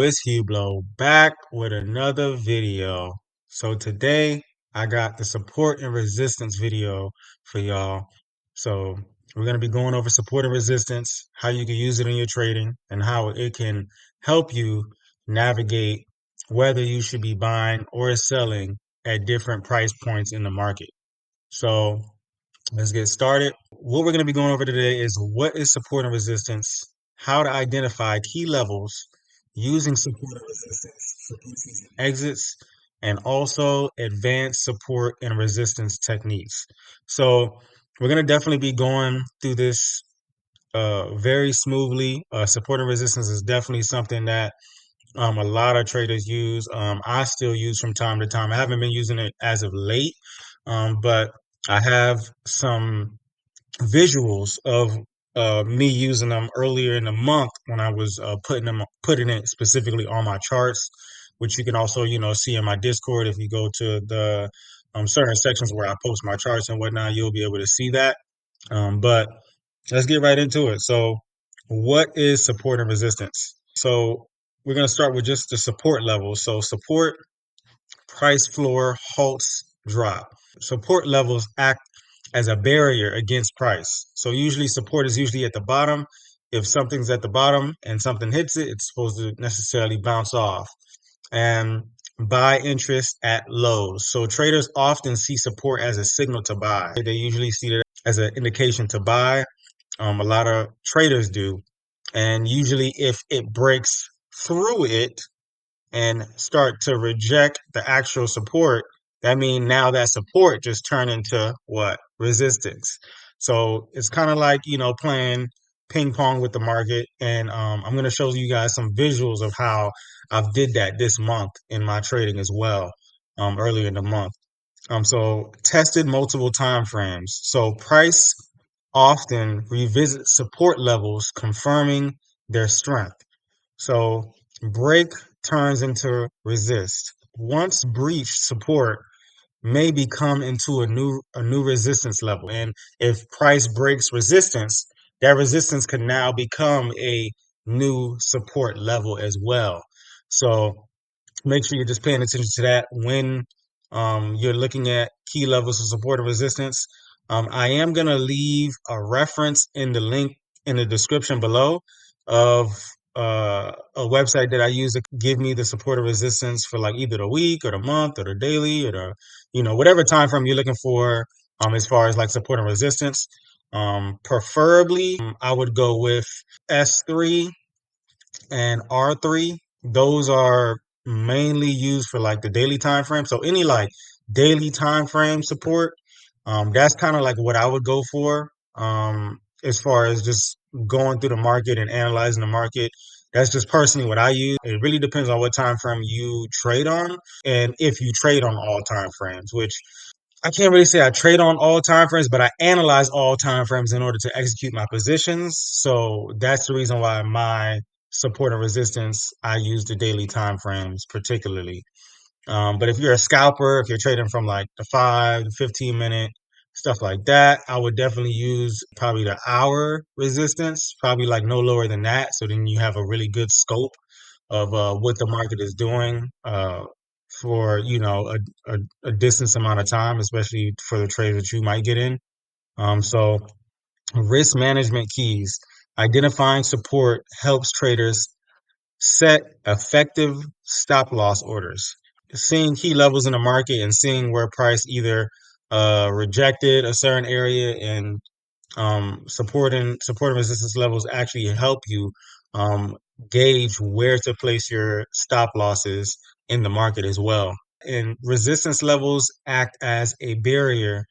It's Hublo back with another video. So today I got the support and resistance video for y'all. So we're going to be going over support and resistance, how you can use it in your trading, and how it can help you navigate whether you should be buying or selling at different price points in the market. So let's get started. What we're going to be going over today is what is support and resistance, how to identify key levels using support and resistance for entries and exits, and also advanced support and resistance techniques. So we're going to definitely be going through this very smoothly. Support and resistance is definitely something that a lot of traders use. I still use from time to time. I haven't been using it as of late, but I have some visuals of me using them earlier in the month when I was putting it specifically on my charts, which you can also see in my Discord. If you go to the certain sections where I post my charts and whatnot, you'll be able to see that. But let's get right into it. So, what is support and resistance? So, we're going to start with just the support levels. So, support, price floor, halts, drop. Support levels act as a barrier against price. So, usually, support is usually at the bottom. If something's at the bottom and something hits it, it's supposed to necessarily bounce off. And buy interest at lows. So, traders often see support as a signal to buy. They usually see it as an indication to buy. A lot of traders do. And usually, if it breaks through it and start to reject the actual support, that means now that support just turn into what? Resistance. So it's kind of like, playing ping pong with the market. And I'm going to show you guys some visuals of how I've did that this month in my trading as well, earlier in the month. So tested multiple time frames. So price often revisits support levels, confirming their strength. So break turns into resist. Once breached, support may become into a new resistance level. And if price breaks resistance, that resistance can now become a new support level as well. So make sure you're just paying attention to that when you're looking at key levels of support and resistance. I am going to leave a reference in the link in the description below of a website that I use to give me the support and resistance for like either the week or the month or the daily or the, whatever time frame you're looking for as far as like support and resistance. Preferably, I would go with S3 and R3. Those are mainly used for like the daily time frame. So any like daily time frame support, that's kind of like what I would go for. As far as just going through the market and analyzing the market. That's just personally what I use. It really depends on what time frame you trade on and if you trade on all time frames, which I can't really say I trade on all time frames, but I analyze all time frames in order to execute my positions. So that's the reason why my support and resistance, I use the daily time frames particularly. But if you're a scalper, if you're trading from like the 5 to 15 minute, stuff like that, I would definitely use probably the hour resistance, probably like no lower than that. So then you have a really good scope of what the market is doing for a distance amount of time, especially for the trades that you might get in. So risk management keys. Identifying support helps traders set effective stop loss orders. Seeing key levels in the market and seeing where price either rejected a certain area and support and resistance levels actually help you um, gauge where to place your stop losses in the market as well. And resistance levels act as a barrier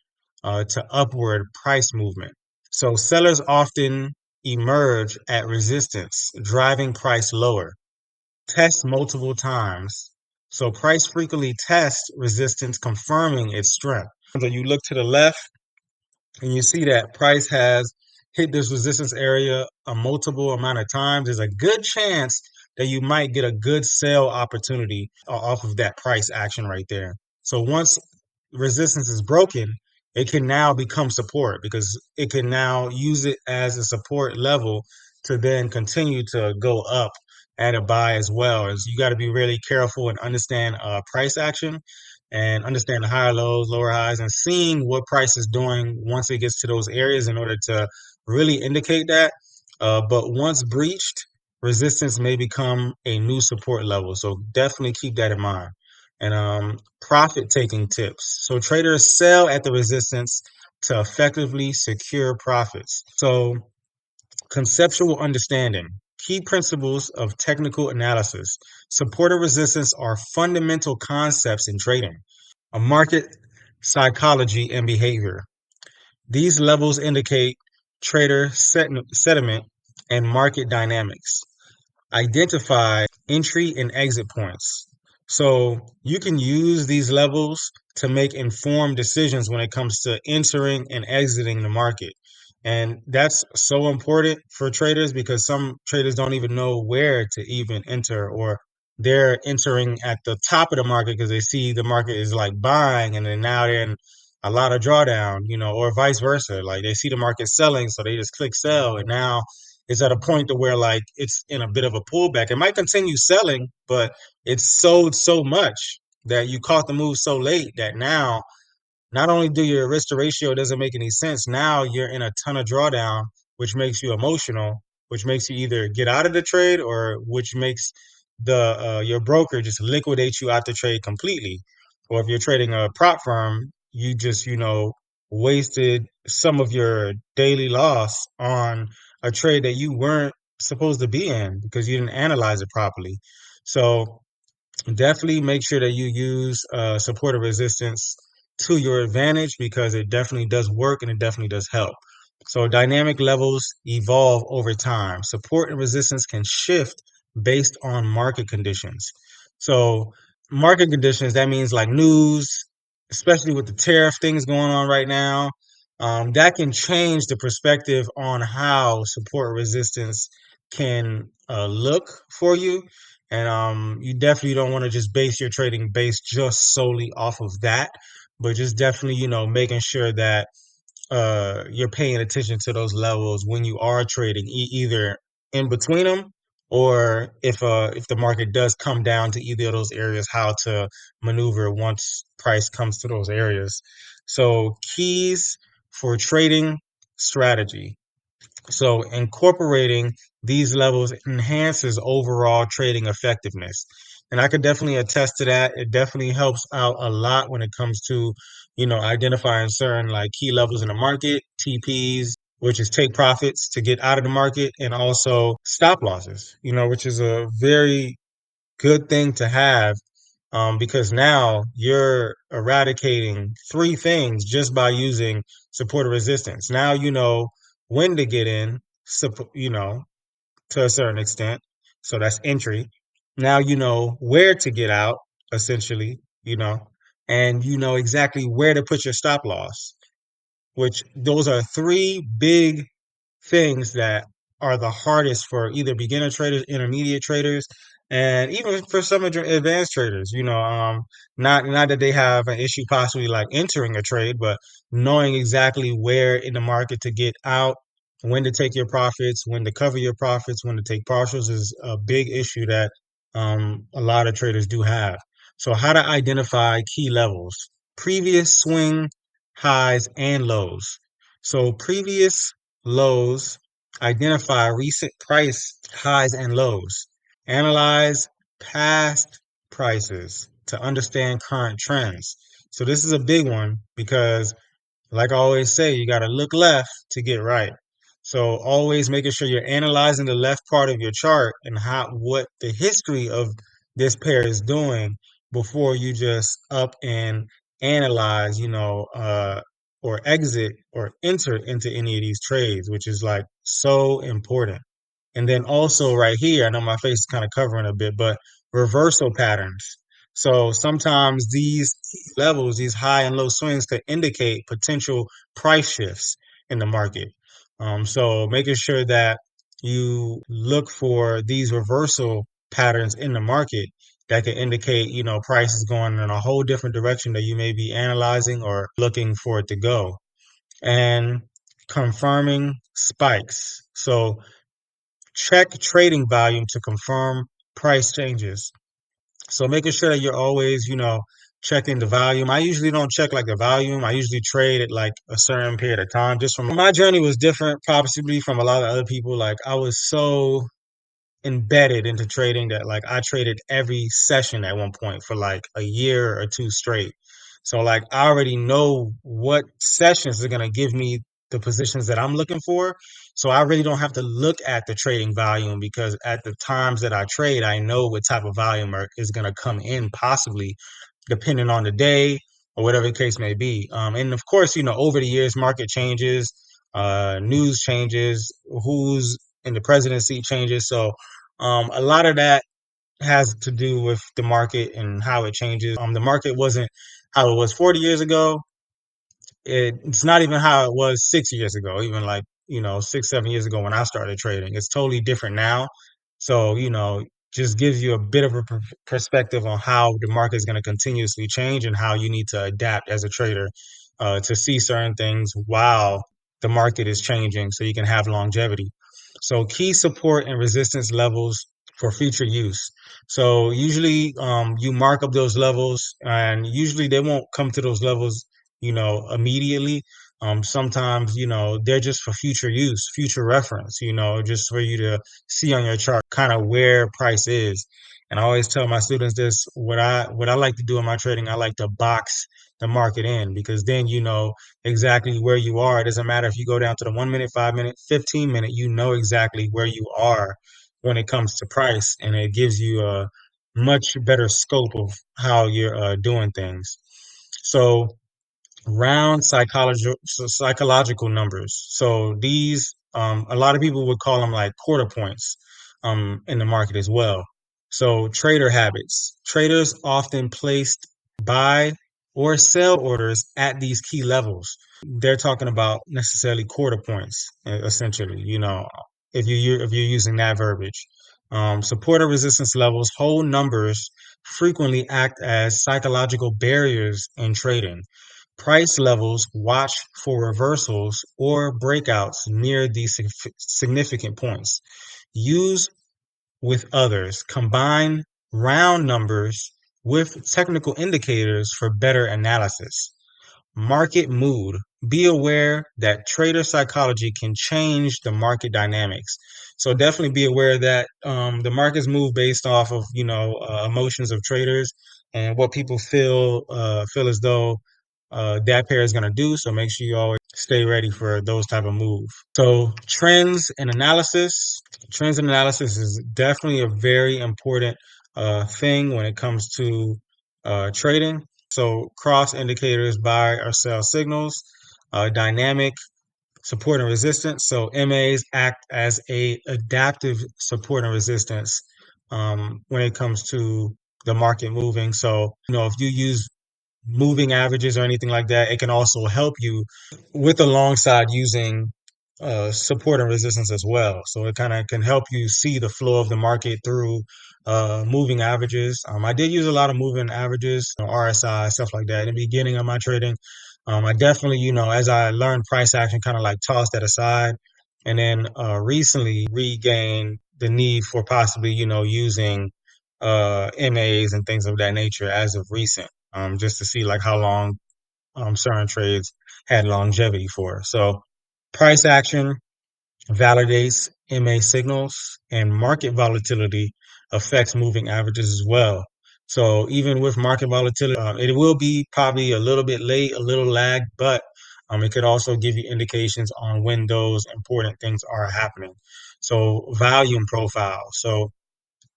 to upward price movement. So sellers often emerge at resistance, driving price lower. Test multiple times. So price frequently tests resistance, confirming its strength. So you look to the left and you see that price has hit this resistance area a multiple amount of times, there's a good chance that you might get a good sell opportunity off of that price action right there. So once resistance is broken, it can now become support because it can now use it as a support level to then continue to go up at a buy as well. Is you got to be really careful and understand price action and understand the higher lows, lower highs, and seeing what price is doing once it gets to those areas in order to really indicate that. But once breached, resistance may become a new support level. So definitely keep that in mind. And profit taking tips. So traders sell at the resistance to effectively secure profits. So conceptual understanding. Key principles of technical analysis. Support and resistance are fundamental concepts in trading, a market psychology and behavior. These levels indicate trader sentiment and market dynamics. Identify entry and exit points. So you can use these levels to make informed decisions when it comes to entering and exiting the market. And that's so important for traders because some traders don't even know where to even enter, or they're entering at the top of the market because they see the market is like buying and then now they're in a lot of drawdown, or vice versa. Like they see the market selling, so they just click sell and now it's at a point to where like it's in a bit of a pullback. It might continue selling, but it's sold so much that you caught the move so late that now not only do your risk to ratio doesn't make any sense, now you're in a ton of drawdown, which makes you emotional, which makes you either get out of the trade or which makes the your broker just liquidate you out the trade completely. Or if you're trading a prop firm, you just, wasted some of your daily loss on a trade that you weren't supposed to be in because you didn't analyze it properly. So definitely make sure that you use support and resistance to your advantage because it definitely does work and it definitely does help. So dynamic levels evolve over time. Support and resistance can shift based on market conditions. So market conditions, that means like news, especially with the tariff things going on right now, that can change the perspective on how support and resistance can look for you. And you definitely don't want to just base your trading based just solely off of that, but just definitely, making sure that you're paying attention to those levels when you are trading, either in between them or if the market does come down to either of those areas, how to maneuver once price comes to those areas. So keys for trading strategy. So incorporating these levels enhances overall trading effectiveness. And I could definitely attest to that. It definitely helps out a lot when it comes to, identifying certain like key levels in the market, TPs, which is take profits to get out of the market, and also stop losses, which is a very good thing to have, because now you're eradicating three things just by using support or resistance. Now you know when to get in, to a certain extent. So that's entry. Now you know where to get out, essentially, and you know exactly where to put your stop loss, which those are three big things that are the hardest for either beginner traders, intermediate traders, and even for some advanced traders. Not that they have an issue possibly like entering a trade, but knowing exactly where in the market to get out, when to take your profits, when to cover your profits, when to take partials is a big issue that a lot of traders do have. So, how to identify key levels, previous swing highs and lows. So, previous lows, identify recent price highs and lows, analyze past prices to understand current trends. So this is a big one because like I always say, you got to look left to get right. So always making sure you're analyzing the left part of your chart and what the history of this pair is doing before you just up and analyze, or exit or enter into any of these trades, which is like so important. And then also right here, I know my face is kind of covering a bit, but reversal patterns. So sometimes these levels, these high and low swings could indicate potential price shifts in the market. So making sure that you look for these reversal patterns in the market that could indicate, price is going in a whole different direction that you may be analyzing or looking for it to go. And confirming spikes. So check trading volume to confirm price changes. So making sure that you're always, checking the volume. I usually don't check like the volume. I usually trade at like a certain period of time. Just from my journey was different, possibly from a lot of other people. Like I was so embedded into trading that like I traded every session at one point for like a year or two straight. So like I already know what sessions are gonna give me the positions that I'm looking for. So I really don't have to look at the trading volume because at the times that I trade, I know what type of volume is gonna come in possibly depending on the day or whatever the case may be. And of course, over the years, market changes, news changes, who's in the presidency changes. So a lot of that has to do with the market and how it changes. The market wasn't how it was 40 years ago. It's not even how it was 6 years ago, even like, 6, 7 years ago when I started trading. It's totally different now. So, just gives you a bit of a perspective on how the market is going to continuously change and how you need to adapt as a trader to see certain things while the market is changing so you can have longevity. So, key support and resistance levels for future use. So, usually you mark up those levels, and usually they won't come to those levels immediately. Sometimes, they're just for future use, future reference, just for you to see on your chart kind of where price is. And I always tell my students this, what I like to do in my trading, I like to box the market in because then you know exactly where you are. It doesn't matter if you go down to the 1 minute, 5 minute, 15 minute, you know exactly where you are when it comes to price. And it gives you a much better scope of how you're doing things. So, round psychological numbers. So these a lot of people would call them like quarter points in the market as well. So trader habits. Traders often placed buy or sell orders at these key levels. They're talking about necessarily quarter points, essentially, if you're using that verbiage. Support or resistance levels, whole numbers frequently act as psychological barriers in trading. Price levels watch for reversals or breakouts near these significant points. Use with others. Combine round numbers with technical indicators for better analysis. Market mood. Be aware that trader psychology can change the market dynamics. So definitely be aware that the markets move based off of emotions of traders and what people feel as though that pair is going to do. So make sure you always stay ready for those type of moves. So trends and analysis is definitely a very important thing when it comes to trading. So cross indicators, buy or sell signals, dynamic support and resistance. So MAs act as a adaptive support and resistance when it comes to the market moving. So, if you use moving averages or anything like that, it can also help you with alongside using support and resistance as well. So it kind of can help you see the flow of the market through moving averages. I did use a lot of moving averages, RSI, stuff like that in the beginning of my trading. I definitely, as I learned price action, kind of like tossed that aside. And then recently regained the need for possibly, using MAs and things of that nature as of recent, just to see like how long certain trades had longevity for. So price action validates MA signals, and market volatility affects moving averages as well. So even with market volatility, it will be probably a little bit late, a little lagged, but it could also give you indications on when those important things are happening. So volume profile. So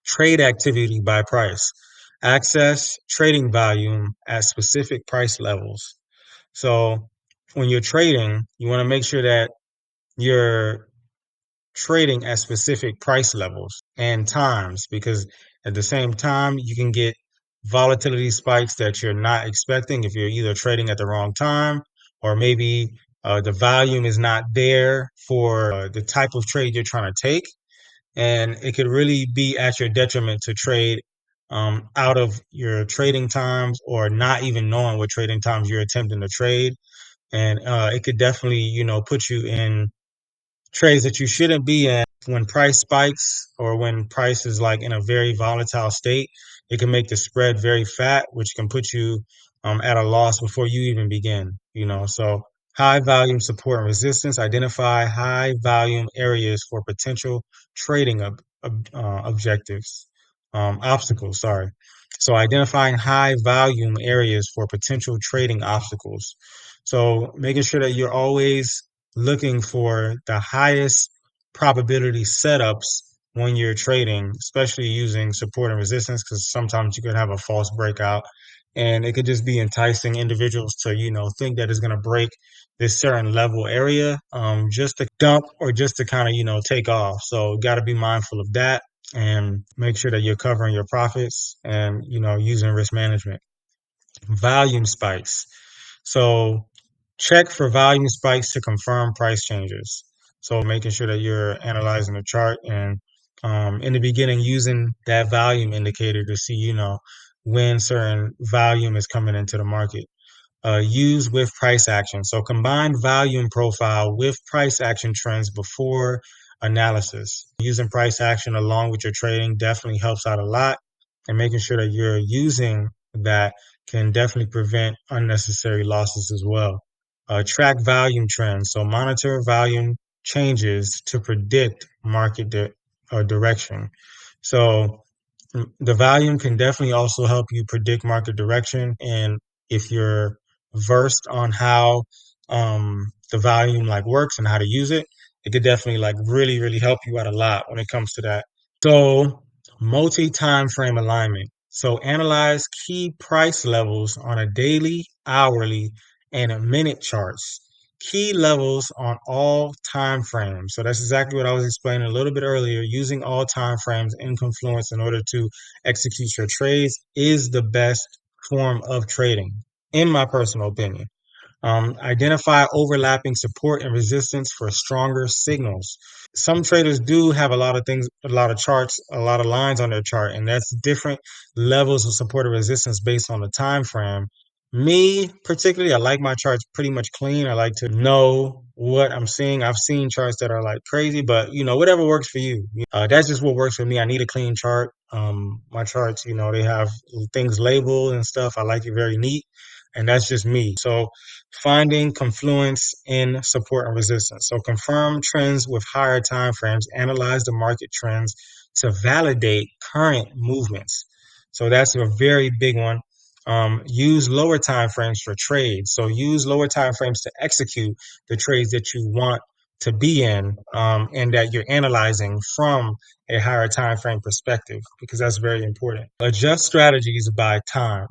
trade activity by price. Access trading volume at specific price levels. So when you're trading, you want to make sure that you're trading at specific price levels and times because at the same time, you can get volatility spikes that you're not expecting if you're either trading at the wrong time or maybe the volume is not there for the type of trade you're trying to take, and it could really be at your detriment to trade out of your trading times or not even knowing what trading times you're attempting to trade. And it could definitely, put you in trades that you shouldn't be in When price spikes or when price is like in a very volatile state, it can make the spread very fat, which can put you at a loss before you even begin. So high volume support and resistance. Identify high volume areas for potential trading objectives, obstacles. Sorry. So identifying high volume areas for potential trading obstacles. So making sure that you're always looking for the highest probability setups when you're trading, especially using support and resistance, because sometimes you could have a false breakout and it could just be enticing individuals to, think that it's going to break this certain level area, just to dump or just to kind of, take off. So got to be mindful of that and make sure that you're covering your profits and, using risk management. Volume spikes. So check for volume spikes to confirm price changes. So making sure that you're analyzing the chart and in the beginning using that volume indicator to see, when certain volume is coming into the market. Use with price action. So combine volume profile with price action trends before analysis. Using price action along with your trading definitely helps out a lot. And making sure that you're using that can definitely prevent unnecessary losses as well. Track volume trends. So monitor volume changes to predict market direction. So the volume can definitely also help you predict market direction. And if you're versed on how the volume like works and how to use it, it could definitely like really, really help you out a lot when it comes to that. So multi-time frame alignment. So analyze key price levels on a daily, hourly, and a minute charts. Key levels on all time frames. So that's exactly what I was explaining a little bit earlier. Using all time frames in Confluence in order to execute your trades is the best form of trading, in my personal opinion. Identify overlapping support and resistance for stronger signals. Some traders do have a lot of things, a lot of charts, a lot of lines on their chart, and that's different levels of support or resistance based on the time frame. Me particularly, I like my charts pretty much clean. I like to know what I'm seeing. I've seen charts that are like crazy, but whatever works for you. That's just what works for me. I need a clean chart. My charts, they have things labeled and stuff. I like it very neat, and that's just me. So finding confluence in support and resistance. So confirm trends with higher time frames, analyze the market trends to validate current movements. So that's a very big one. Use lower time frames for trades. So use lower time frames to execute the trades that you want to be in, and that you're analyzing from a higher time frame perspective, because that's very important. Adjust strategies by time.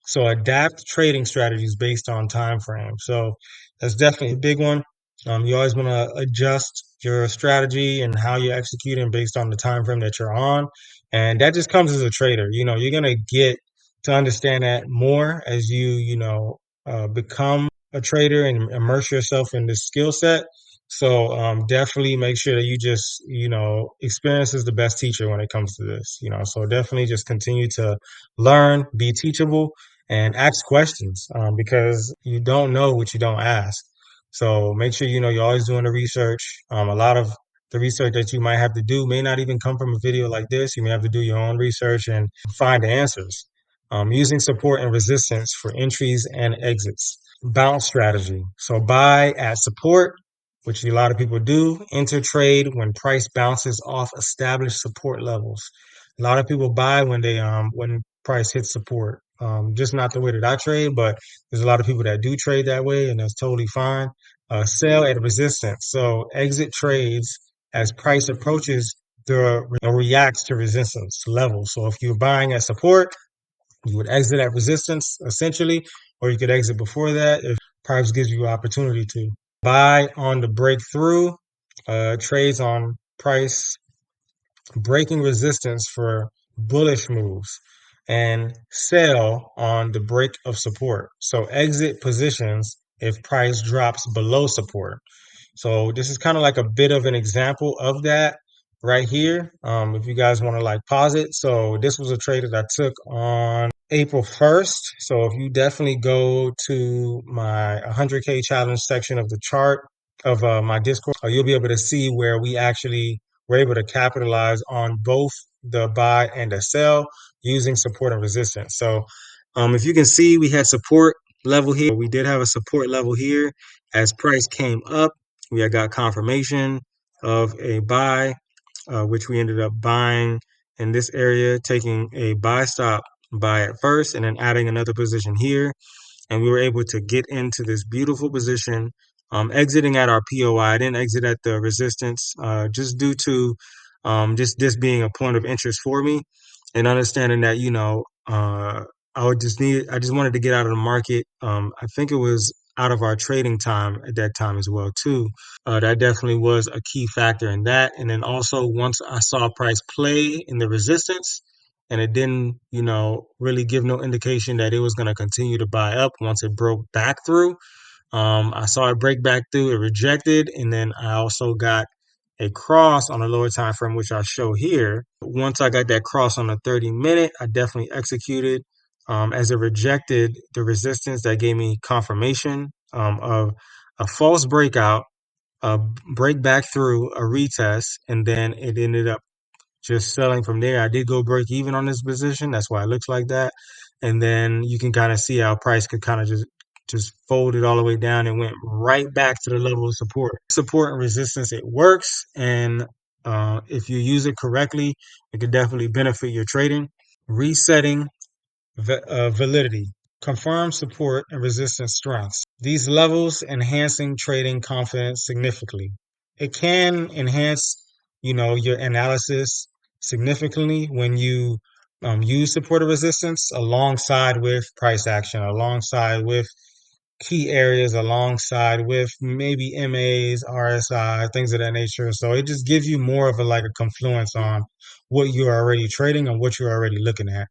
So adapt trading strategies based on time frame. So that's definitely a big one. You always want to adjust your strategy and how you're executing based on the time frame that you're on. And that just comes as a trader. You're gonna get to understand that more as you become a trader and immerse yourself in this skill set. So definitely make sure that you just, experience is the best teacher when it comes to this. So definitely just continue to learn, be teachable, and ask questions, because you don't know what you don't ask. So make sure you're always doing the research. A lot of the research that you might have to do may not even come from a video like this. You may have to do your own research and find the answers. Using support and resistance for entries and exits. Bounce strategy. So buy at support, which a lot of people do. Enter trade when price bounces off established support levels. A lot of people buy when price hits support. Just not the way that I trade, but there's a lot of people that do trade that way, and that's totally fine. Sell at resistance. So exit trades as price approaches the or reacts to resistance level. So if you're buying at support, you would exit at resistance essentially, or you could exit before that if price gives you opportunity to. Buy on the breakthrough, trades on price breaking resistance for bullish moves, and sell on the break of support. So exit positions if price drops below support. So this is kind of like a bit of an example of that right here. If you guys want to like pause it. So this was a trade that I took on April 1st. So if you definitely go to my 100K challenge section of the chart of my Discord, you'll be able to see where we actually we're able to capitalize on both the buy and the sell using support and resistance. So if you can see, we had support level here. We did have a support level here. As price came up, we had got confirmation of a buy, which we ended up buying in this area, taking a buy stop buy at first and then adding another position here, and we were able to get into this beautiful position, exiting at our POI. I didn't exit at the resistance, just due to just this being a point of interest for me, and understanding that I just wanted to get out of the market. I think it was out of our trading time at that time as well too. That definitely was a key factor in that. And then also once I saw price play in the resistance, and it didn't, really give no indication that it was going to continue to buy up once it broke back through. I saw it break back through, it rejected, and then I also got a cross on the lower time frame, which I show here. Once I got that cross on the 30-minute, I definitely executed. As it rejected the resistance, that gave me confirmation of a false breakout, a break back through, a retest, and then it ended up just selling from there. I did go break even on this position. That's why it looks like that. And then you can kind of see how price could kind of just fold it all the way down and went right back to the level of support. Support and resistance, it works. And if you use it correctly, it could definitely benefit your trading. Resetting validity, confirm support and resistance strengths. These levels enhancing trading confidence significantly. It can enhance, your analysis significantly when you use support or resistance alongside with price action, alongside with key areas, alongside with maybe MAs, RSI, things of that nature. So it just gives you more of a like a confluence on what you're already trading and what you're already looking at.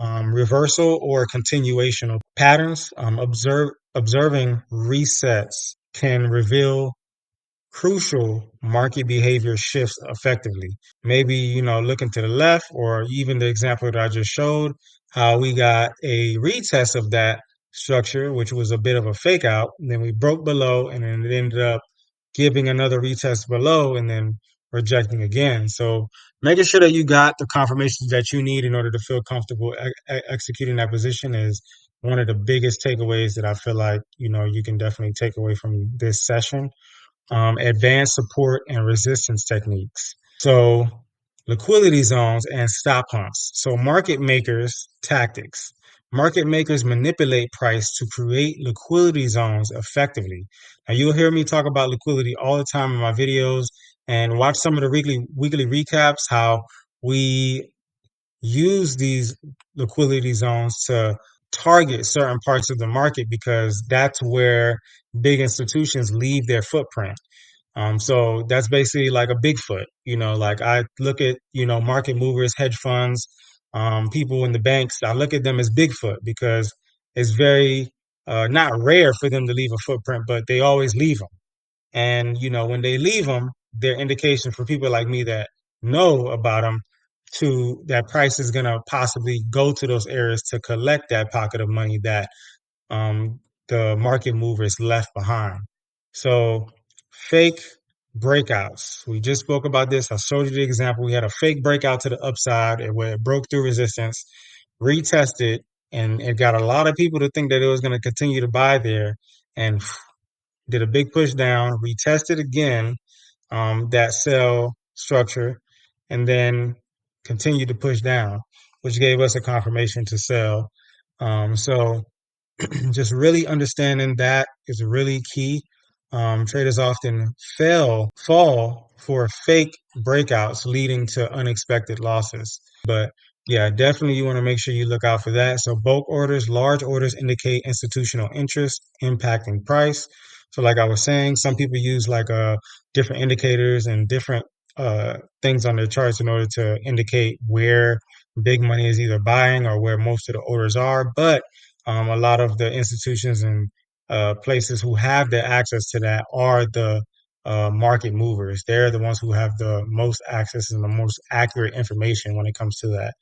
Reversal or continuational patterns. Observing resets can reveal crucial market behavior shifts effectively. Maybe, looking to the left, or even the example that I just showed, how we got a retest of that structure, which was a bit of a fake out. And then we broke below, and then it ended up giving another retest below and then rejecting again. So making sure that you got the confirmations that you need in order to feel comfortable executing that position is one of the biggest takeaways that I feel like, you can definitely take away from this session. Advanced support and resistance techniques. So liquidity zones and stop hunts. So market makers tactics. Market makers manipulate price to create liquidity zones effectively. Now you'll hear me talk about liquidity all the time in my videos, and watch some of the weekly recaps, how we use these liquidity zones to target certain parts of the market because that's where big institutions leave their footprint. So that's basically like a Bigfoot. Like I look at, market movers, hedge funds, people in the banks. I look at them as Bigfoot because it's very not rare for them to leave a footprint, but they always leave them. And, when they leave them, they're indication for people like me that know about them to that price is going to possibly go to those areas to collect that pocket of money that um, the market movers left behind. So, fake breakouts. We just spoke about this. I showed you the example. We had a fake breakout to the upside where it broke through resistance, retested, and it got a lot of people to think that it was going to continue to buy there, and did a big push down, retested again, that sell structure, and then continued to push down, which gave us a confirmation to sell. So just really understanding that is really key. Traders often fall for fake breakouts, leading to unexpected losses. But yeah, definitely you want to make sure you look out for that. So bulk orders, large orders indicate institutional interest impacting price. So like I was saying, some people use like different indicators and different things on their charts in order to indicate where big money is either buying or where most of the orders are. But a lot of the institutions and places who have the access to that are the market movers. They're the ones who have the most access and the most accurate information when it comes to that.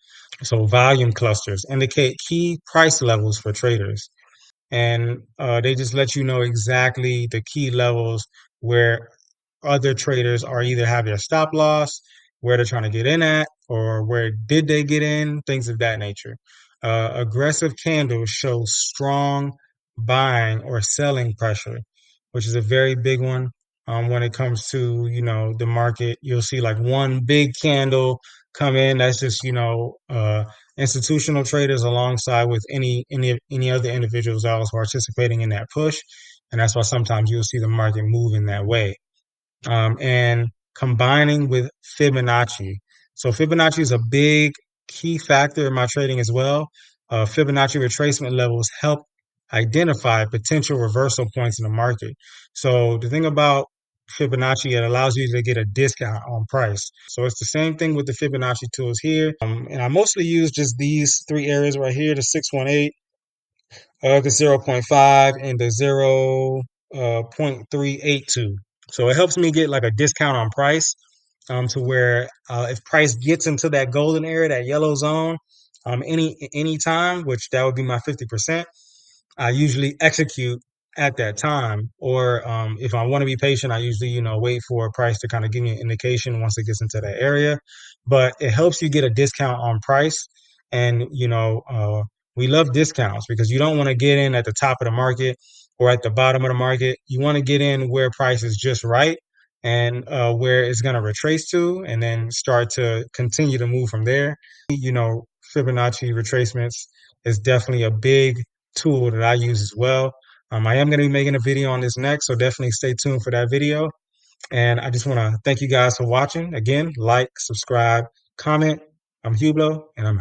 So volume clusters indicate key price levels for traders, and they just let you know exactly the key levels where other traders are either have their stop loss, where they're trying to get in at, or where did they get in, things of that nature. Aggressive candles show strong buying or selling pressure, which is a very big one. When it comes to, the market, you'll see like one big candle come in. That's just, institutional traders alongside with any other individuals that was participating in that push. And that's why sometimes you'll see the market move in that way, and combining with Fibonacci. So Fibonacci is a big key factor in my trading as well. Fibonacci retracement levels help identify potential reversal points in the market. So the thing about Fibonacci, it allows you to get a discount on price. So it's the same thing with the Fibonacci tools here. And I mostly use just these three areas right here, the 618, the zero point 0.5, and the 0.382. So it helps me get like a discount on price, to where, if price gets into that golden area, that yellow zone, any time, which that would be my 50%, I usually execute at that time. Or, if I want to be patient, I usually, wait for a price to kind of give me an indication once it gets into that area. But it helps you get a discount on price. And, we love discounts because you don't want to get in at the top of the market or at the bottom of the market. You want to get in where price is just right, and where it's going to retrace to, and then start to continue to move from there. Fibonacci retracements is definitely a big tool that I use as well. I am going to be making a video on this next, so definitely stay tuned for that video. And I just want to thank you guys for watching. Again, like, subscribe, comment. I'm Hublot, and I'm out.